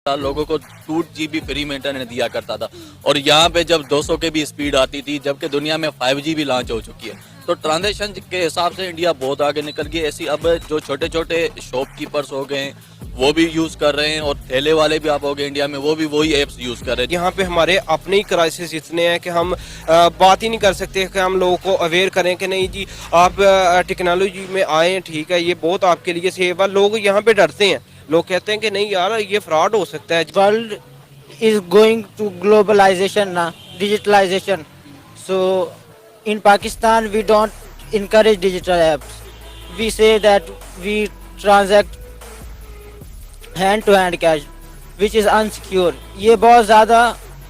लोगों को 2 GB free में इंटरनेट दिया करता था और यहाँ पे जब 200 के भी स्पीड आती थी, जबकि दुनिया में 5G भी लॉन्च हो चुकी है। तो ट्रांजेक्शन के हिसाब से इंडिया बहुत आगे निकल गई। ऐसी अब जो छोटे छोटे शॉपकीपर्स हो गए वो भी यूज कर रहे हैं और ठेले वाले भी आप हो गए इंडिया में, वो भी वही एप्स यूज कर रहे हैं। यहाँ पे हमारे अपने ही क्राइसिस इतने हैं कि हम बात ही नहीं कर सकते कि हम लोगों को अवेयर करें कि नहीं जी आप टेक्नोलॉजी में आए, ठीक है, ये बहुत आपके लिए सेफ है। लोग यहाँ पे डरते हैं, लोग कहते हैं कि नहीं यार ये फ्रॉड हो सकता है। World is going to globalization now, digitalization. So in Pakistan we don't encourage digital apps. We say that we transact hand to hand cash, which is unsecure. ये बहुत ज़्यादा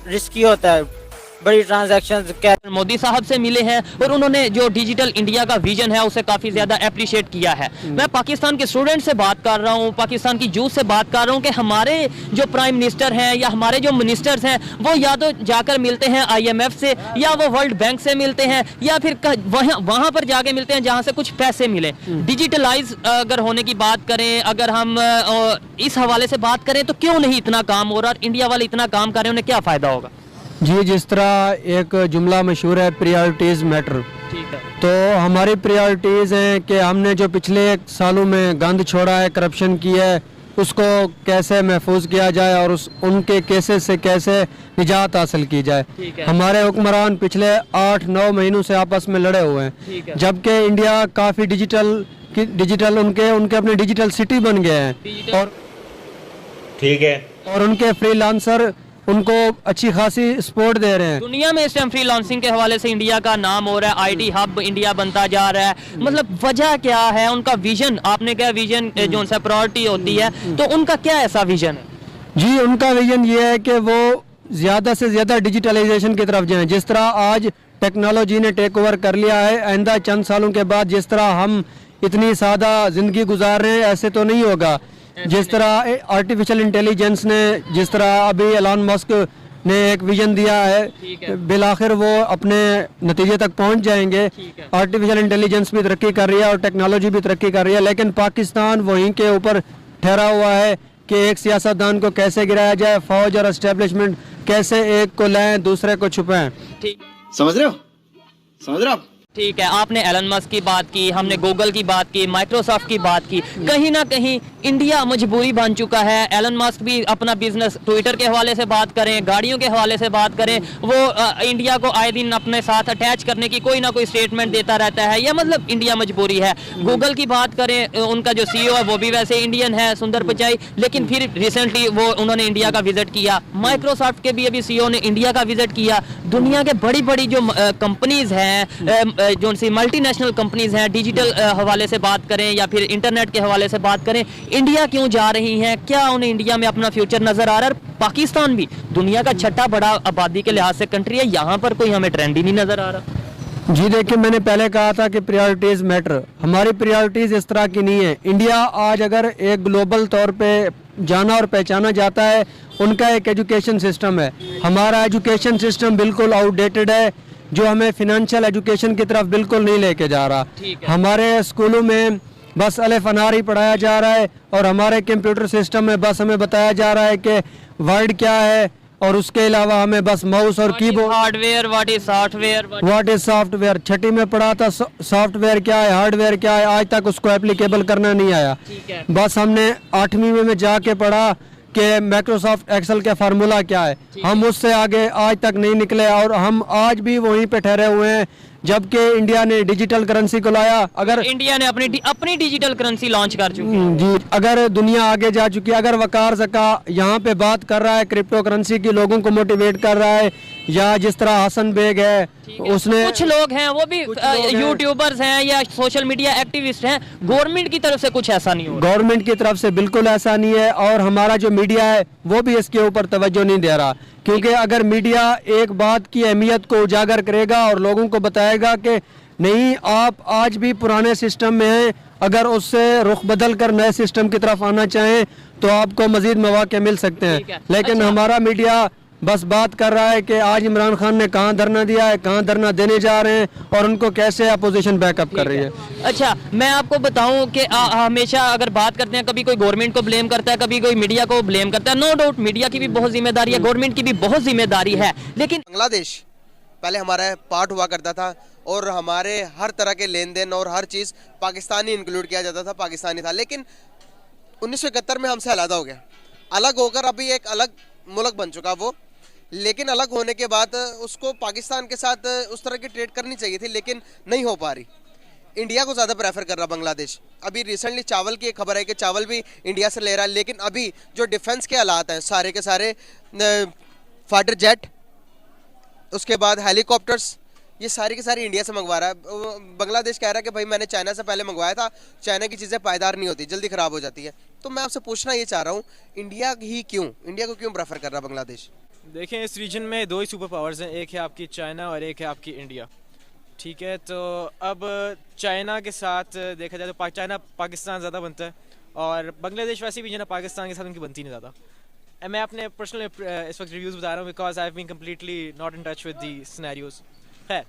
रिस्की होता है, बड़ी ट्रांजैक्शंस कैश। मोदी साहब से मिले हैं और उन्होंने जो डिजिटल इंडिया का विजन है उसे काफ़ी ज़्यादा अप्रिशिएट किया है। मैं पाकिस्तान के स्टूडेंट से बात कर रहा हूँ, पाकिस्तान की यूथ से बात कर रहा हूँ कि हमारे जो प्राइम मिनिस्टर हैं या हमारे जो मिनिस्टर्स हैं वो या तो जाकर मिलते हैं IMF से या वो वर्ल्ड बैंक से मिलते हैं या फिर वहाँ पर जाके मिलते हैं जहाँ से कुछ पैसे मिले। डिजिटलाइज अगर होने की बात करें, अगर हम इस हवाले से बात करें तो क्यों नहीं इतना काम हो रहा और इंडिया वाले इतना काम कर रहे हैं, उन्हें क्या फ़ायदा होगा? जी, जिस तरह एक जुमला मशहूर है प्रायोरिटीज़ मैटर, ठीक है। तो हमारी प्रायोरिटीज़ हैं कि हमने जो पिछले सालों में गंद छोड़ा है, करप्शन किया है, उसको कैसे महफूज किया जाए और उनके केसेस से कैसे निजात हासिल की जाए। हमारे हुक्मरान पिछले 8-9 महीनों से आपस में लड़े हुए हैं, जबकि इंडिया काफ़ी डिजिटल उनके अपने डिजिटल सिटी बन गए हैं और ठीक है, और उनके फ्रीलांसर उनको अच्छी खासी सपोर्ट दे रहे हैं। दुनिया में इस टाइम फ्रीलांसिंग के हवाले से इंडिया का नाम हो रहा है, IT हब इंडिया बनता जा रहा है। मतलब वजह क्या है? उनका विजन, आपने क्या विजन जो सा प्रायोरिटी होती है तो उनका क्या ऐसा विजन है? जी, उनका विजन ये है कि वो ज़्यादा से ज़्यादा डिजिटलाइजेशन की तरफ जाएं। जिस तरह आज टेक्नोलॉजी ने टेक ओवर कर लिया है, आइंदा चंद सालों के बाद जिस तरह हम इतनी सादा ज़िंदगी गुजार रहे हैं ऐसे तो नहीं होगा। जिस तरह आर्टिफिशियल इंटेलिजेंस ने, जिस तरह अभी एलन मस्क ने एक विजन दिया है, बिलाखिर वो अपने नतीजे तक पहुंच जाएंगे। आर्टिफिशियल इंटेलिजेंस भी तरक्की कर रही है और टेक्नोलॉजी भी तरक्की कर रही है, लेकिन पाकिस्तान वहीं के ऊपर ठहरा हुआ है कि एक सियासतदान को कैसे गिराया जाए, फौज और एस्टेब्लिशमेंट कैसे एक को लाएं दूसरे को छुपाएं। समझ रहे हो आप? ठीक है, आपने एलन मस्क की बात की, हमने गूगल की बात की, माइक्रोसॉफ्ट की बात की। कहीं ना कहीं इंडिया मजबूरी बन चुका है। एलन मस्क भी अपना बिजनेस ट्विटर के हवाले से बात करें, गाड़ियों के हवाले से बात करें, वो इंडिया को आए दिन अपने साथ अटैच करने की कोई ना कोई स्टेटमेंट देता रहता है। यह मतलब इंडिया मजबूरी है। गूगल की बात करें, उनका जो CEO है वो भी वैसे इंडियन है, सुंदर पिचाई, लेकिन फिर रिसेंटली वो उन्होंने इंडिया का विजिट किया। माइक्रोसॉफ्ट के भी अभी CEO ने इंडिया का विजिट किया। दुनिया के बड़ी बड़ी जो कंपनीज हैं, जो सी मल्टीनेशनल कंपनीज हैं, डिजिटल हवाले से बात करें या फिर इंटरनेट के हवाले से बात करें, इंडिया क्यों जा रही हैं? क्या उन्हें इंडिया में अपना फ्यूचर नजर आ रहा है? पाकिस्तान भी दुनिया का 6ठा बड़ा आबादी के लिहाज से कंट्री है, यहाँ पर कोई हमें ट्रेंड ही नहीं नजर आ रहा। जी देखिए, मैंने पहले कहा था कि प्रायोरिटीज मैटर। हमारी प्रायोरिटीज इस तरह की नहीं है। इंडिया आज अगर एक ग्लोबल तौर पे जाना और पहचाना जाता है, उनका एक एजुकेशन सिस्टम है। हमारा एजुकेशन सिस्टम बिल्कुल आउटडेटेड है, जो हमें फिनेंशियल एजुकेशन की तरफ बिल्कुल नहीं लेके जा रहा। हमारे स्कूलों में बस अलिफ अनार ही पढ़ाया जा रहा है और हमारे कंप्यूटर सिस्टम में बस हमें बताया जा रहा है कि वर्ड क्या है और उसके अलावा हमें बस माउस और keyboard, hardware, what is software. 6ठी में पढ़ा था सॉफ्टवेयर क्या है, हार्डवेयर क्या है, आज तक उसको एप्लीकेबल करना नहीं आया। बस हमने 8वीं में जाके पढ़ा कि माइक्रोसॉफ्ट एक्सेल का फार्मूला क्या है, हम उससे आगे आज तक नहीं निकले और हम आज भी वहीं पे ठहरे हुए हैं। जबकि इंडिया ने डिजिटल करेंसी को लाया, अगर इंडिया ने अपनी डिजिटल करेंसी लॉन्च कर चुकी है। जी, अगर दुनिया आगे जा चुकी है, अगर वकार ज़का यहाँ पे बात कर रहा है क्रिप्टो करेंसी की, लोगों को मोटिवेट कर रहा है, या जिस तरह हसन बेग है, उसने, कुछ लोग हैं वो भी यूट्यूबर्स हैं या सोशल मीडिया एक्टिविस्ट हैं, गवर्नमेंट की तरफ से कुछ ऐसा नहीं हो रहा। गवर्नमेंट की तरफ से बिल्कुल ऐसा नहीं है और हमारा जो मीडिया है वो भी इसके ऊपर तवज्जो नहीं दे रहा। क्योंकि अगर मीडिया एक बात की अहमियत को उजागर करेगा और लोगों को बताएगा कि नहीं, आप आज भी पुराने सिस्टम में हैं, अगर उससे रुख बदल कर नए सिस्टम की तरफ आना चाहें तो आपको मजीद मौके मिल सकते हैं। लेकिन हमारा मीडिया बस बात कर रहा है कि आज इमरान खान ने कहाँ धरना दिया है, कहाँ धरना देने जा रहे हैं और उनको कैसे अपोजिशन बैकअप कर रही है। अच्छा, मैं आपको बताऊं कि हमेशा अगर बात करते हैं, कभी कोई गवर्नमेंट को ब्लेम करता है, कभी कोई मीडिया को ब्लेम करता है। नो डाउट मीडिया की भी बहुत जिम्मेदारी है, गवर्नमेंट की भी बहुत जिम्मेदारी है, लेकिन बांग्लादेश पहले हमारा पार्ट हुआ करता था और हमारे हर तरह के लेन देन और हर चीज़ पाकिस्तानी इंक्लूड किया जाता था, पाकिस्तानी था। लेकिन 1971 में हमसे अलग हो गया, अलग होकर अभी एक अलग मुल्क बन चुका वो। लेकिन अलग होने के बाद उसको पाकिस्तान के साथ उस तरह की ट्रेड करनी चाहिए थी, लेकिन नहीं हो पा रही। इंडिया को ज़्यादा प्रेफर कर रहा बांग्लादेश। अभी रिसेंटली चावल की एक खबर है कि चावल भी इंडिया से ले रहा है, लेकिन अभी जो डिफेंस के हालात हैं सारे के सारे, फाइटर जेट, उसके बाद हेलीकॉप्टर्स, ये सारी की सारी इंडिया से मंगवा रहा है। बांग्लादेश कह रहा है कि भाई मैंने चाइना से पहले मंगवाया था, चाइना की चीज़ें पायदार नहीं होती, जल्दी ख़राब हो जाती है। तो मैं आपसे पूछना ये चाह रहा हूँ, इंडिया को क्यों प्रेफर कर रहा है बांग्लादेश? देखें, इस रीजन में दो ही सुपर पावर्स हैं, एक है आपकी चाइना और एक है आपकी इंडिया। ठीक है, तो अब चाइना के साथ देखा जाए तो चाइना पाकिस्तान ज़्यादा बनता है और बांग्लादेश वैसे भी जो है ना पाकिस्तान के साथ उनकी बनती नहीं ज़्यादा। मैं अपने पर्सनल इस वक्त रिव्यूज़ बता रहा हूँ because I have been completely not in touch with the scenarios. है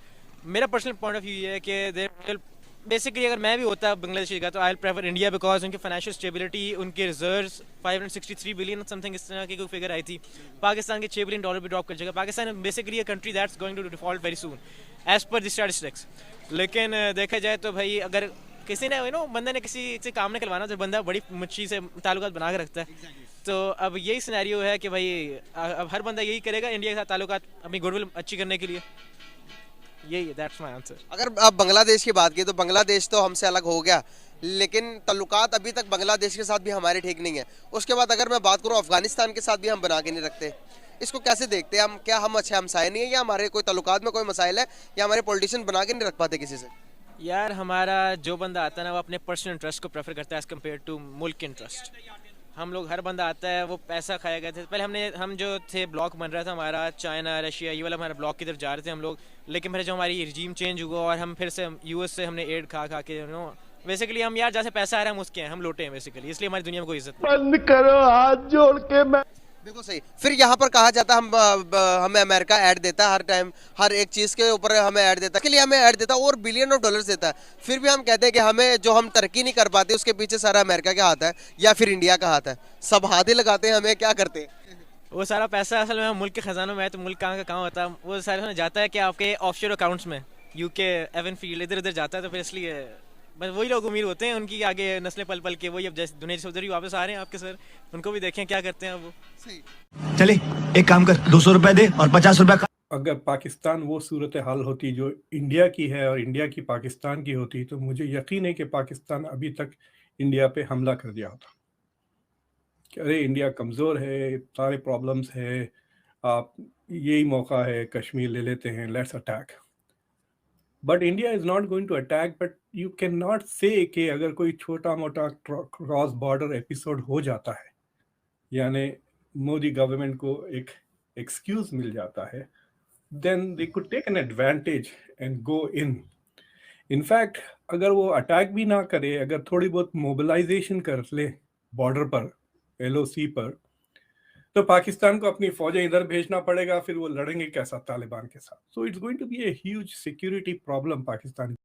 मेरा पर्सनल पॉइंट ऑफ व्यू ये है कि बेसिकली अगर मैं भी होता बांग्लादेश का तो आई प्रेफर इंडिया बिकॉज उनकी फाइनेंशियल स्टेबिलिटी, उनके रिजर्व्स 563 बिलियन समथिंग इस तरह की कोई फिगर आई थी। पाकिस्तान के $6 बिलियन भी ड्रॉप कर जाएगा। Pakistan basically a country that's going to default very soon as per the statistics. लेकिन देखा जाए तो भाई अगर किसी ने बंदे ने किसी से काम नहीं करवाना तो बंदा बड़ी मच्छी से ताल्लुकात बना के रखता है। तो अब यही सिनेरियो है कि भाई अब हर बंदा यही करेगा इंडिया के साथ ताल्लुकात अपनी गुडविल अच्छी करने के लिए। यही दैट्स माय आंसर। अगर आप बांग्लादेश की बात की तो बांग्लादेश तो हमसे अलग हो गया, लेकिन ताल्लुकात अभी तक बांग्लादेश के साथ भी हमारे ठीक नहीं है। उसके बाद अगर मैं बात करूँ अफगानिस्तान के साथ भी हम बना के नहीं रखते। इसको कैसे देखते हैं हम? क्या हम अच्छे हमसाए नहीं है, या हमारे कोई ताल्लुकात में कोई मसाइल है, या हमारे पॉलिटिशियन बना के नहीं रख पाते किसी से? यार हमारा जो बंदा आता है ना वो अपने पर्सनल इंटरेस्ट को प्रेफर करता है एज कम्पेयर टू मुल्क इंटरेस्ट। हम लोग हर बंदा आता है वो पैसा खाया गया था। पहले हम जो थे ब्लॉक बन रहा था हमारा, चाइना रशिया ये वाला हमारा ब्लॉक की तरफ जा रहे थे हम लोग। लेकिन फिर जो हमारी रिजीम चेंज हुआ और हम फिर से यूएस से हमने एड खा के बेसिकली हम यार जहाँ से पैसा आ रहा है हम उसके हैं, हम लोटे हैं बेसिकली, इसलिए हमारी दुनिया में कोई इज्जत नहीं। बंद करो हाथ जोड़ के। मैं बिल्कुल सही। फिर यहाँ पर कहा जाता है हमें अमेरिका ऐड देता है हर टाइम, हर एक चीज़ के ऊपर हमें ऐड देता है, के लिए हमें ऐड देता है और बिलियन ऑफ डॉलर्स देता है। फिर भी हम कहते हैं कि हमें जो हम तरक्की नहीं कर पाते उसके पीछे सारा अमेरिका का हाथ है या फिर इंडिया का हाथ है। सब हाथ ही लगाते हैं, हमें क्या करते हैं? वो सारा पैसा असल में मुल्क के खजानों में है, तो मुल्क कहाँ का कहाँ होता है वो सारा जाता है कि आपके ऑफशोर अकाउंट्स में, यूके, एवन फील्ड, इधर उधर जाता है। तो फिर इसलिए बस वही लोग उम्मीद होते हैं उनकी आगे नस्लें पल पल के वही अब जैसे दुनिया से उधर ही वापस आ रहे हैं आपके सर, उनको भी देखें क्या करते हैं अब वो। चले एक काम कर, 200 रुपए दे और 50 रुपए का। अगर पाकिस्तान वो सूरत हाल होती जो इंडिया की है और इंडिया की पाकिस्तान की होती तो मुझे यकीन है कि पाकिस्तान अभी तक इंडिया पे हमला कर दिया होता कि अरे इंडिया कमज़ोर है, सारे प्रॉब्लम्स है, आप यही मौका है, कश्मीर ले लेते हैं, let's attack. But India is not going to attack. But you can not say कि अगर कोई छोटा मोटा क्रॉस बॉर्डर एपिसोड हो जाता है, यानी मोदी गवर्नमेंट को एक एक्सक्यूज मिल जाता है, then they could take an advantage and go in. In fact, अगर वो अटैक भी ना करे, अगर थोड़ी बहुत मोबिलाइजेशन कर ले बॉर्डर पर, LOC पर, तो पाकिस्तान को अपनी फौजें इधर भेजना पड़ेगा, फिर वो लड़ेंगे कैसा तालिबान के साथ। So it's going to be a huge security problem Pakistan